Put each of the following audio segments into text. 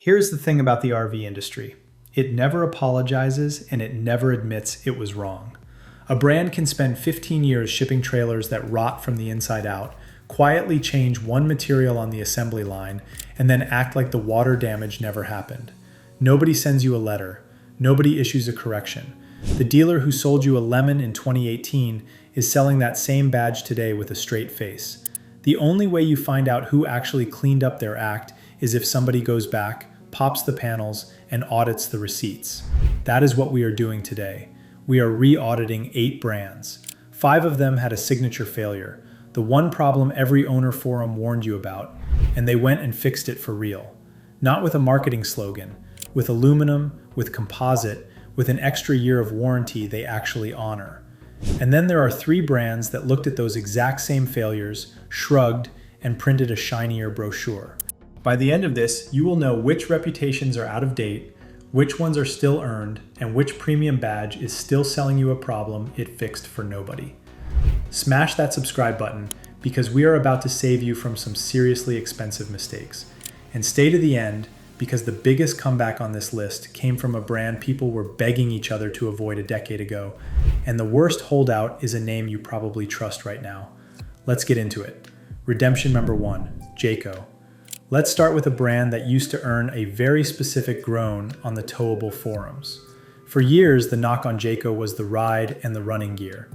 Here's the thing about the RV industry. It never apologizes and it never admits it was wrong. A brand can spend 15 years shipping trailers that rot from the inside out, quietly change one material on the assembly line, and then act like the water damage never happened. Nobody sends you a letter. Nobody issues a correction. The dealer who sold you a lemon in 2018 is selling that same badge today with a straight face. The only way you find out who actually cleaned up their act is if somebody goes back, pops the panels, and audits the receipts. That is what we are doing today. We are re-auditing 8 brands. 5 of them had a signature failure, the one problem every owner forum warned you about, and they went and fixed it for real. Not with a marketing slogan, with aluminum, with composite, with an extra year of warranty they actually honor. And then there are 3 brands that looked at those exact same failures, shrugged, and printed a shinier brochure. By the end of this, you will know which reputations are out of date, which ones are still earned, and which premium badge is still selling you a problem it fixed for nobody. Smash that subscribe button because we are about to save you from some seriously expensive mistakes. And stay to the end because the biggest comeback on this list came from a brand people were begging each other to avoid a decade ago, and the worst holdout is a name you probably trust right now. Let's get into it. Redemption number 1, Jayco. Let's start with a brand that used to earn a very specific groan on the towable forums. For years, the knock on Jayco was the ride and the running gear.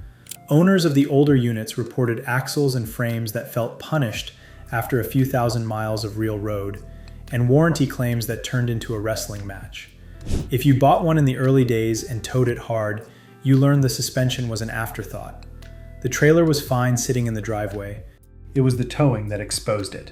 Owners of the older units reported axles and frames that felt punished after a few thousand miles of real road, and warranty claims that turned into a wrestling match. If you bought one in the early days and towed it hard, you learned the suspension was an afterthought. The trailer was fine sitting in the driveway. It was the towing that exposed it.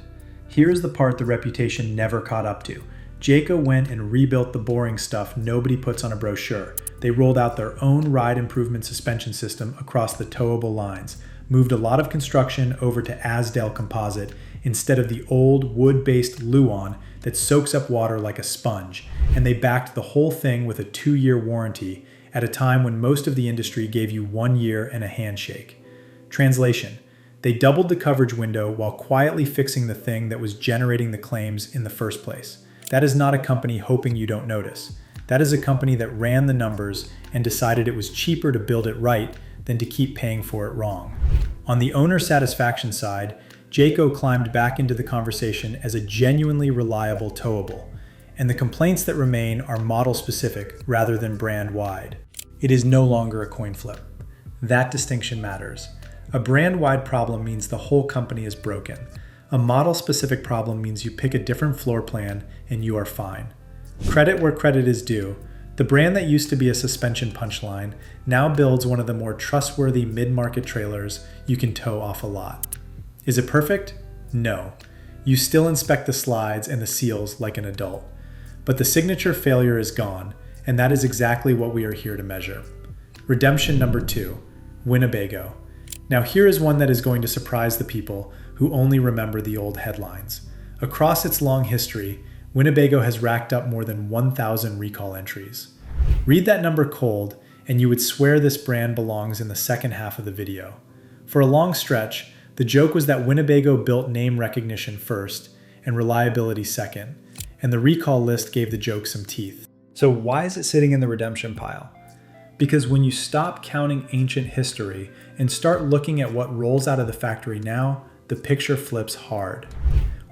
Here's the part the reputation never caught up to. Jayco went and rebuilt the boring stuff nobody puts on a brochure. They rolled out their own ride improvement suspension system across the towable lines, moved a lot of construction over to Asdel composite instead of the old wood-based Luan that soaks up water like a sponge, and they backed the whole thing with a 2-year warranty at a time when most of the industry gave you 1 year and a handshake. Translation: they doubled the coverage window while quietly fixing the thing that was generating the claims in the first place. That is not a company hoping you don't notice. That is a company that ran the numbers and decided it was cheaper to build it right than to keep paying for it wrong. On the owner satisfaction side, Jayco climbed back into the conversation as a genuinely reliable towable, and the complaints that remain are model-specific rather than brand-wide. It is no longer a coin flip. That distinction matters. A brand-wide problem means the whole company is broken. A model-specific problem means you pick a different floor plan and you are fine. Credit where credit is due. The brand that used to be a suspension punchline now builds one of the more trustworthy mid-market trailers you can tow off a lot. Is it perfect? No. You still inspect the slides and the seals like an adult. But the signature failure is gone, and that is exactly what we are here to measure. Redemption number 2, Winnebago. Now here is one that is going to surprise the people who only remember the old headlines. Across its long history, Winnebago has racked up more than 1,000 recall entries. Read that number cold, and you would swear this brand belongs in the second half of the video. For a long stretch, the joke was that Winnebago built name recognition first and reliability second, and the recall list gave the joke some teeth. So why is it sitting in the redemption pile? Because when you stop counting ancient history and start looking at what rolls out of the factory now, the picture flips hard.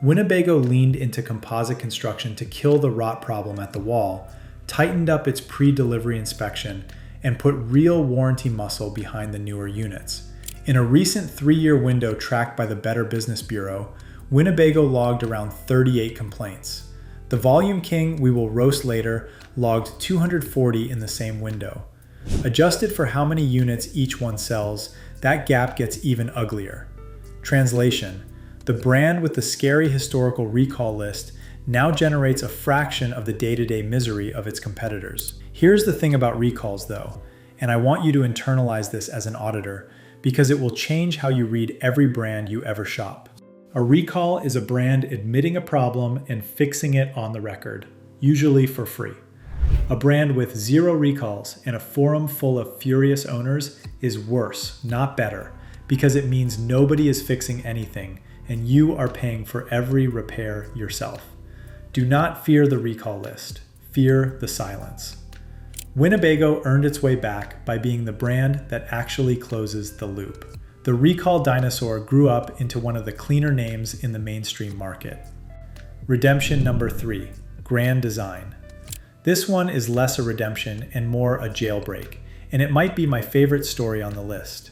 Winnebago leaned into composite construction to kill the rot problem at the wall, tightened up its pre-delivery inspection, and put real warranty muscle behind the newer units. In a recent 3-year window tracked by the Better Business Bureau, Winnebago logged around 38 complaints. The volume king we will roast later logged 240 in the same window. Adjusted for how many units each one sells, that gap gets even uglier. Translation: the brand with the scary historical recall list now generates a fraction of the day-to-day misery of its competitors. Here's the thing about recalls though, and I want you to internalize this as an auditor because it will change how you read every brand you ever shop. A recall is a brand admitting a problem and fixing it on the record, usually for free. A brand with 0 recalls and a forum full of furious owners is worse, not better, because it means nobody is fixing anything and you are paying for every repair yourself. Do not fear the recall list. Fear the silence. Winnebago earned its way back by being the brand that actually closes the loop. The recall dinosaur grew up into one of the cleaner names in the mainstream market. Redemption number 3, Grand Design. This one is less a redemption and more a jailbreak, and it might be my favorite story on the list.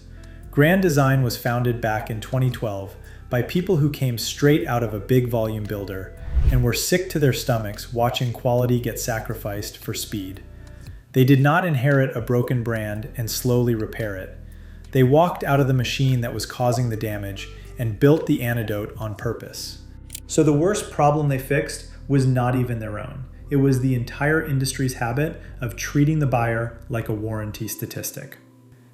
Grand Design was founded back in 2012 by people who came straight out of a big volume builder and were sick to their stomachs watching quality get sacrificed for speed. They did not inherit a broken brand and slowly repair it. They walked out of the machine that was causing the damage and built the antidote on purpose. So the worst problem they fixed was not even their own. It was the entire industry's habit of treating the buyer like a warranty statistic.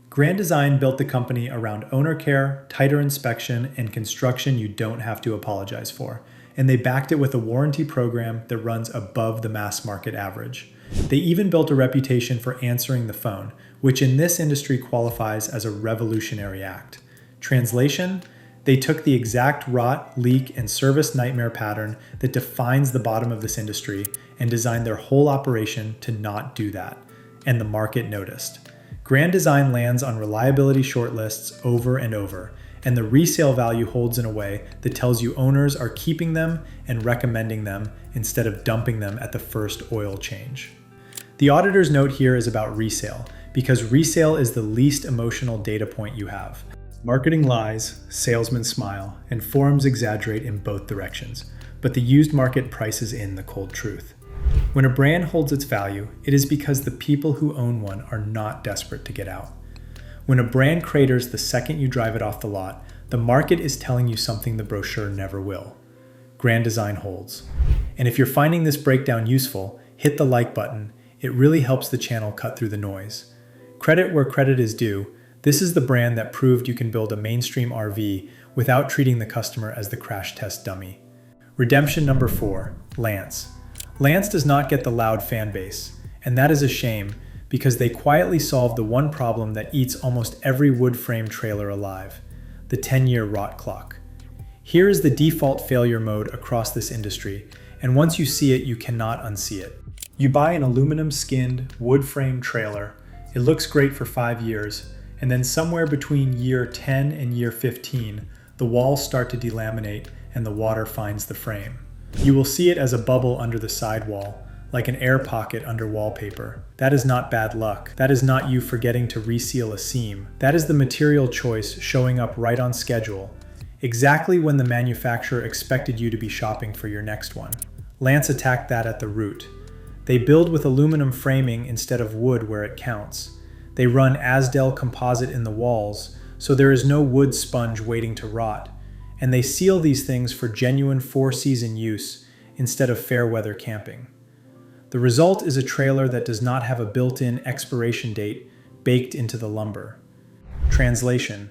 Grand Design built the company around owner care, tighter inspection, and construction you don't have to apologize for. And they backed it with a warranty program that runs above the mass market average. They even built a reputation for answering the phone, which in this industry qualifies as a revolutionary act. Translation: they took the exact rot, leak, and service nightmare pattern that defines the bottom of this industry and designed their whole operation to not do that. And the market noticed. Grand Design lands on reliability shortlists over and over, and the resale value holds in a way that tells you owners are keeping them and recommending them instead of dumping them at the first oil change. The auditor's note here is about resale, because resale is the least emotional data point you have. Marketing lies, salesmen smile, and forums exaggerate in both directions, but the used market prices in the cold truth. When a brand holds its value, it is because the people who own one are not desperate to get out. When a brand craters the second you drive it off the lot, the market is telling you something the brochure never will. Grand Design holds. And if you're finding this breakdown useful, hit the like button. It really helps the channel cut through the noise. Credit where credit is due. This is the brand that proved you can build a mainstream RV without treating the customer as the crash test dummy. Redemption number 4, Lance. Lance does not get the loud fan base, and that is a shame because they quietly solved the one problem that eats almost every wood frame trailer alive, the 10-year rot clock. Here is the default failure mode across this industry, and once you see it, you cannot unsee it. You buy an aluminum-skinned, wood-frame trailer, it looks great for 5 years, and then somewhere between year 10 and year 15, the walls start to delaminate and the water finds the frame. You will see it as a bubble under the sidewall, like an air pocket under wallpaper. That is not bad luck. That is not you forgetting to reseal a seam. That is the material choice showing up right on schedule, exactly when the manufacturer expected you to be shopping for your next one. Lance attacked that at the root. They build with aluminum framing instead of wood where it counts. They run Asdel composite in the walls, so there is no wood sponge waiting to rot. And they seal these things for genuine 4-season use instead of fair weather camping. The result is a trailer that does not have a built-in expiration date baked into the lumber. Translation: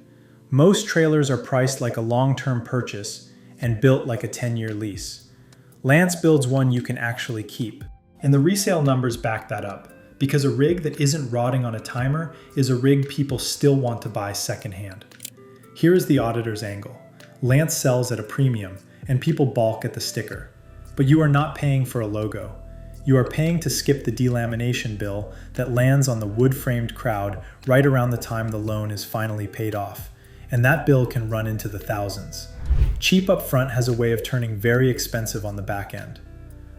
most trailers are priced like a long-term purchase and built like a 10-year lease. Lance builds one you can actually keep. And the resale numbers back that up, because a rig that isn't rotting on a timer is a rig people still want to buy secondhand. Here is the auditor's angle. Lance sells at a premium, and people balk at the sticker. But you are not paying for a logo. You are paying to skip the delamination bill that lands on the wood-framed crowd right around the time the loan is finally paid off, and that bill can run into the thousands. Cheap up front has a way of turning very expensive on the back end.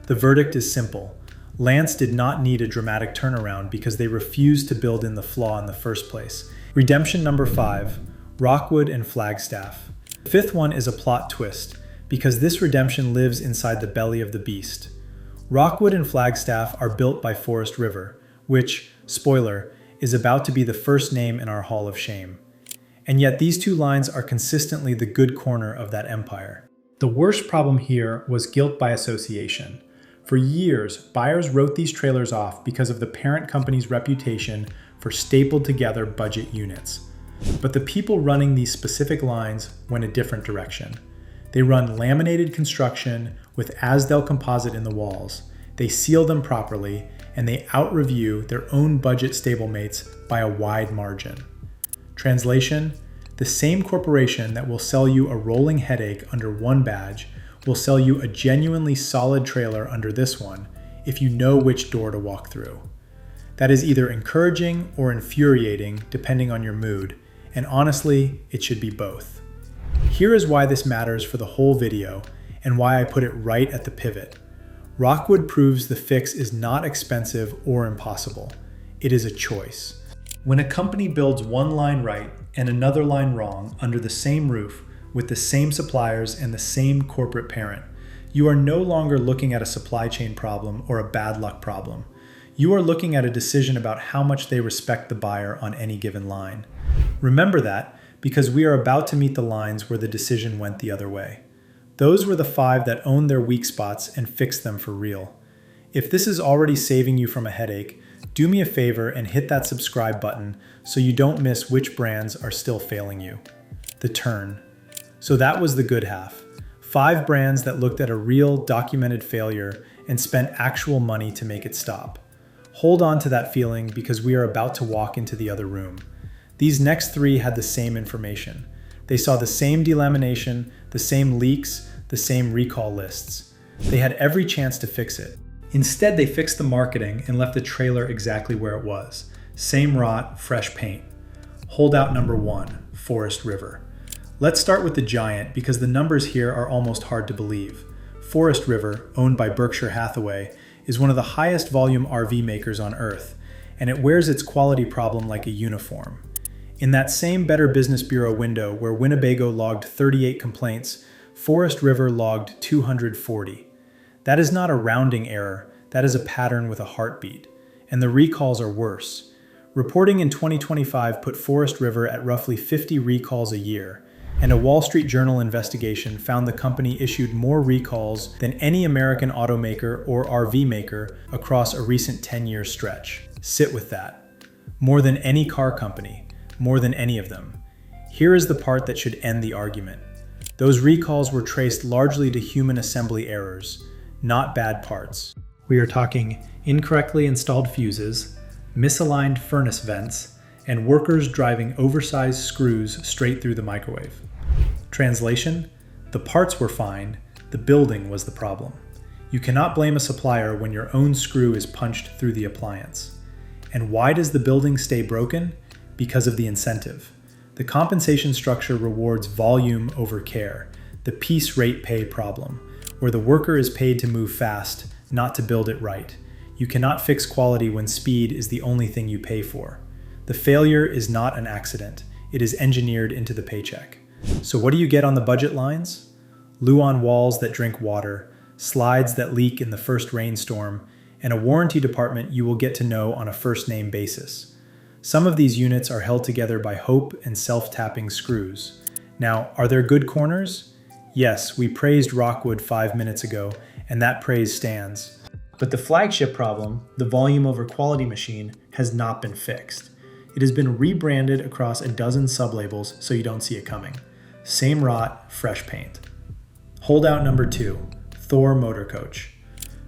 The verdict is simple. Lance did not need a dramatic turnaround because they refused to build in the flaw in the first place. Redemption number 5, Rockwood and Flagstaff. The fifth one is a plot twist, because this redemption lives inside the belly of the beast. Rockwood and Flagstaff are built by Forest River, which, spoiler, is about to be the first name in our Hall of Shame. And yet these two lines are consistently the good corner of that empire. The worst problem here was guilt by association. For years, buyers wrote these trailers off because of the parent company's reputation for stapled together budget units. But the people running these specific lines went a different direction. They run laminated construction with Asdel composite in the walls. They seal them properly, and they out-review their own budget stablemates by a wide margin. Translation: the same corporation that will sell you a rolling headache under one badge will sell you a genuinely solid trailer under this one if you know which door to walk through. That is either encouraging or infuriating depending on your mood, and honestly, it should be both. Here is why this matters for the whole video and why I put it right at the pivot. Rockwood proves the fix is not expensive or impossible. It is a choice. When a company builds one line right and another line wrong under the same roof with the same suppliers and the same corporate parent, you are no longer looking at a supply chain problem or a bad luck problem. You are looking at a decision about how much they respect the buyer on any given line. Remember that because we are about to meet the lines where the decision went the other way. Those were the 5 that owned their weak spots and fixed them for real. If this is already saving you from a headache, do me a favor and hit that subscribe button so you don't miss which brands are still failing you. The turn. So that was the good half. 5 brands that looked at a real documented failure and spent actual money to make it stop. Hold on to that feeling because we are about to walk into the other room. These next 3 had the same information. They saw the same delamination, the same leaks, the same recall lists. They had every chance to fix it. Instead, they fixed the marketing and left the trailer exactly where it was. Same rot, fresh paint. Holdout number 1, Forest River. Let's start with the giant because the numbers here are almost hard to believe. Forest River, owned by Berkshire Hathaway, is one of the highest volume RV makers on earth, and it wears its quality problem like a uniform. In that same Better Business Bureau window where Winnebago logged 38 complaints, Forest River logged 240. That is not a rounding error, that is a pattern with a heartbeat. And the recalls are worse. Reporting in 2025 put Forest River at roughly 50 recalls a year, and a Wall Street Journal investigation found the company issued more recalls than any American automaker or RV maker across a recent 10-year stretch. Sit with that. More than any car company. More than any of them. Here is the part that should end the argument. Those recalls were traced largely to human assembly errors, not bad parts. We are talking incorrectly installed fuses, misaligned furnace vents, and workers driving oversized screws straight through the microwave. Translation: the parts were fine, the building was the problem. You cannot blame a supplier when your own screw is punched through the appliance. And why does the building stay broken? Because of the incentive. The compensation structure rewards volume over care, the piece rate pay problem, where the worker is paid to move fast, not to build it right. You cannot fix quality when speed is the only thing you pay for. The failure is not an accident, it is engineered into the paycheck. So what do you get on the budget lines? Luan walls that drink water, slides that leak in the first rainstorm, and a warranty department you will get to know on a first-name basis. Some of these units are held together by hope and self-tapping screws. Now, are there good corners? Yes, we praised Rockwood 5 minutes ago, and that praise stands. But the flagship problem, the volume over quality machine, has not been fixed. It has been rebranded across a dozen sublabels so you don't see it coming. Same rot, fresh paint. Holdout number 2, Thor Motor Coach.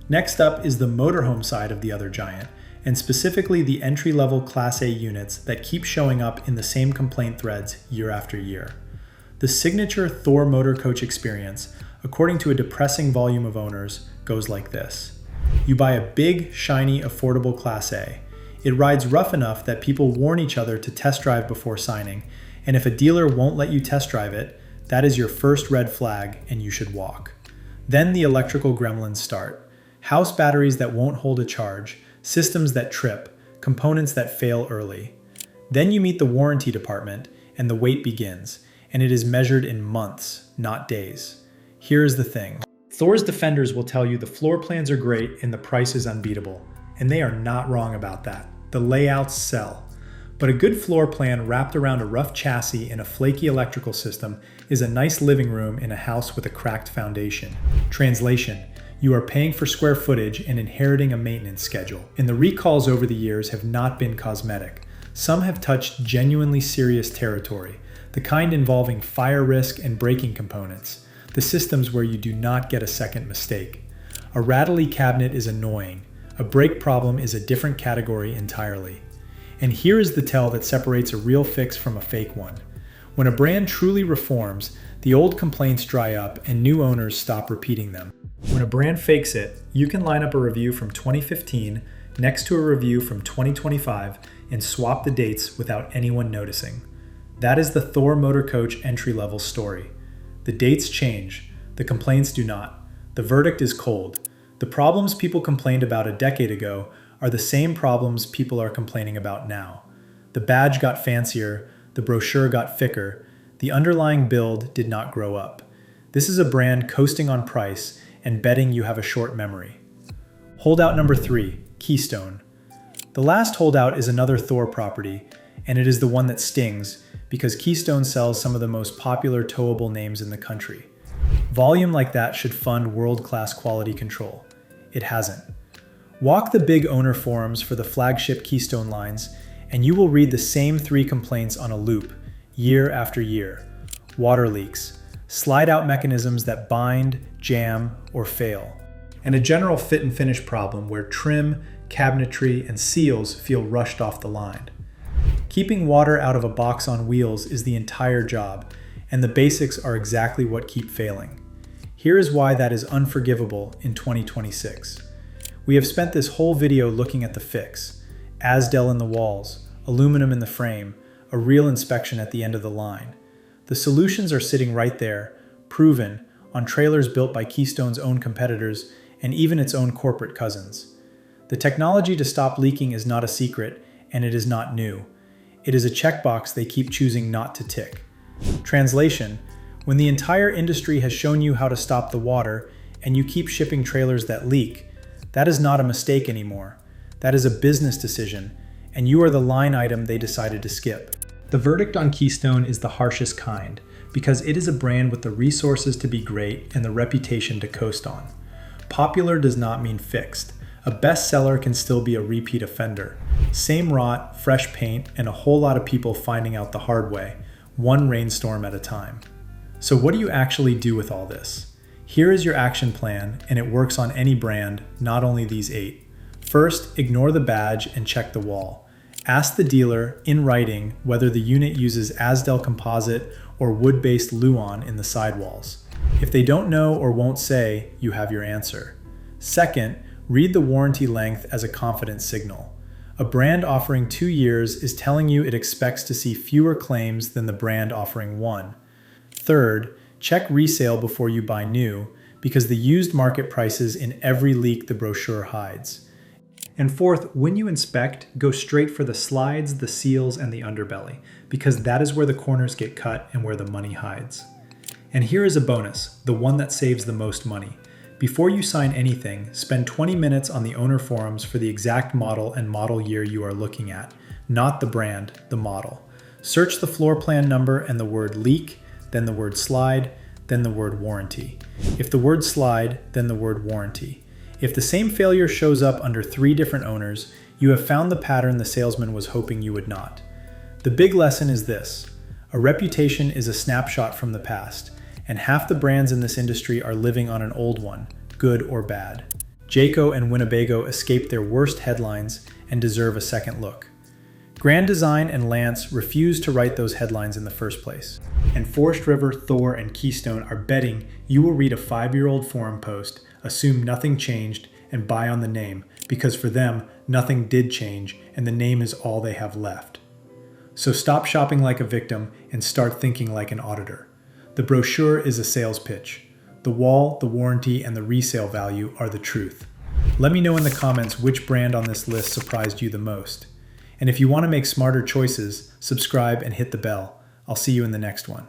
Next up is the motorhome side of the other giant, and specifically the entry-level Class A units that keep showing up in the same complaint threads year after year. The signature Thor Motor Coach experience, according to a depressing volume of owners, goes like this. You buy a big, shiny, affordable Class A. It rides rough enough that people warn each other to test drive before signing, and if a dealer won't let you test drive it, that is your first red flag and you should walk. Then the electrical gremlins start. House batteries that won't hold a charge, systems that trip, components that fail early. Then you meet the warranty department and the wait begins, and it is measured in months, not days. Here is the thing. Thor's defenders will tell you the floor plans are great and the price is unbeatable, and they are not wrong about that. The layouts sell. But a good floor plan wrapped around a rough chassis and a flaky electrical system is a nice living room in a house with a cracked foundation. Translation: you are paying for square footage and inheriting a maintenance schedule. And the recalls over the years have not been cosmetic. Some have touched genuinely serious territory, the kind involving fire risk and braking components, the systems where you do not get a second mistake. A rattly cabinet is annoying. A brake problem is a different category entirely. And here is the tell that separates a real fix from a fake one. When a brand truly reforms, The old complaints dry up and new owners stop repeating them. When a brand fakes it, you can line up a review from 2015 next to a review from 2025 and swap the dates without anyone noticing. That is the Thor Motor Coach entry-level story. The dates change, the complaints do not. The verdict is cold. The problems people complained about a decade ago are the same problems people are complaining about now. The badge got fancier, the brochure got thicker, the underlying build did not grow up. This is a brand coasting on price and betting you have a short memory. Holdout number 3, Keystone. The last holdout is another Thor property, and it is the one that stings because Keystone sells some of the most popular towable names in the country. Volume like that should fund world-class quality control. It hasn't. Walk the big owner forums for the flagship Keystone lines, and you will read the same 3 complaints on a loop, year after year. Water leaks, slide-out mechanisms that bind, jam, or fail, and a general fit and finish problem where trim, cabinetry, and seals feel rushed off the line. Keeping water out of a box on wheels is the entire job, and the basics are exactly what keep failing. Here is why that is unforgivable in 2026. We have spent this whole video looking at the fix: Asdel in the walls, aluminum in the frame, a real inspection at the end of the line. The solutions are sitting right there, proven, on trailers built by Keystone's own competitors and even its own corporate cousins. The technology to stop leaking is not a secret, and it is not new. It is a checkbox they keep choosing not to tick. Translation: when the entire industry has shown you how to stop the water and you keep shipping trailers that leak, that is not a mistake anymore. That is a business decision, and you are the line item they decided to skip. The verdict on Keystone is the harshest kind, because it is a brand with the resources to be great and the reputation to coast on. Popular does not mean fixed. A bestseller can still be a repeat offender. Same rot, fresh paint, and a whole lot of people finding out the hard way, one rainstorm at a time. So what do you actually do with all this? Here is your action plan, and it works on any brand, not only these 8. First, ignore the badge and check the wall. Ask the dealer, in writing, whether the unit uses Asdel composite or wood-based Luan in the sidewalls. If they don't know or won't say, you have your answer. Second, read the warranty length as a confidence signal. A brand offering 2 years is telling you it expects to see fewer claims than the brand offering 1. Third, check resale before you buy new, because the used market prices in every leak the brochure hides. And fourth, when you inspect, go straight for the slides, the seals, and the underbelly, because that is where the corners get cut and where the money hides. And here is a bonus, the one that saves the most money. Before you sign anything, spend 20 minutes on the owner forums for the exact model and model year you are looking at, not the brand, the model. Search the floor plan number and the word leak, then the word slide, then the word warranty. If the word slide, then the word warranty. If the same failure shows up under 3 different owners, you have found the pattern the salesman was hoping you would not. The big lesson is this: a reputation is a snapshot from the past, and half the brands in this industry are living on an old one, good or bad. Jayco and Winnebago escaped their worst headlines and deserve a second look. Grand Design and Lance refused to write those headlines in the first place. And Forest River, Thor, and Keystone are betting you will read a 5-year-old forum post, assume nothing changed, and buy on the name, because for them, nothing did change, and the name is all they have left. So stop shopping like a victim and start thinking like an auditor. The brochure is a sales pitch. The wall, the warranty, and the resale value are the truth. Let me know in the comments which brand on this list surprised you the most. And if you want to make smarter choices, subscribe and hit the bell. I'll see you in the next one.